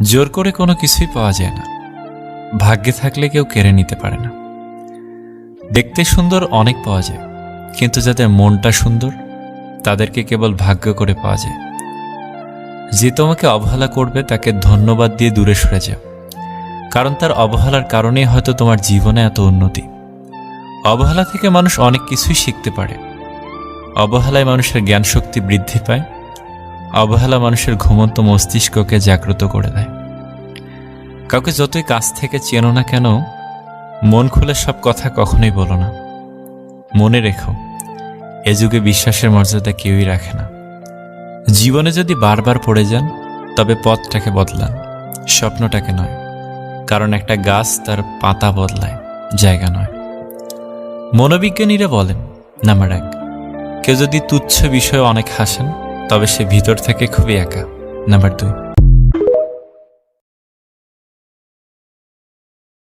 জোর করে কোনো কিছুই পাওয়া যায় না, ভাগ্যে থাকলে কেউ কেড়ে নিতে পারে না। দেখতে সুন্দর অনেক পাওয়া যায়, কিন্তু যাদের মনটা সুন্দর তাদেরকে কেবল ভাগ্য করে পাওয়া যায়। যে তোমাকে অবহেলা করবে তাকে ধন্যবাদ দিয়ে দূরে সরে যাও, কারণ তার অবহেলার কারণেই হয়তো তোমার জীবনে এত উন্নতি। অবহেলা থেকে মানুষ অনেক কিছুই শিখতে পারে। অবহেলায় মানুষের জ্ঞান শক্তি বৃদ্ধি পায়। অবহেলা মানুষের ঘুমন্ত মস্তিষ্ককে জাগ্রত করে দেয়। কাউকে যতই কাছ থেকে চেনো না কেন, মন খুলে সব কথা কখনোই বলো না। মনে রেখো, এ যুগে বিশ্বাসের মর্যাদা কেউই রাখে না। জীবনে যদি বারবার পড়ে যান, তবে পথটাকে বদলান, স্বপ্নটাকে নয়। কারণ একটা গাছ তার পাতা বদলায়, জায়গা নয়। মনোবিজ্ঞানীরা বলেন, নাম্বার 1, কেউ যদি তুচ্ছ বিষয়ে অনেক হাসেন তবে সে ভিতর থেকে খুবই একা। নাম্বার 2,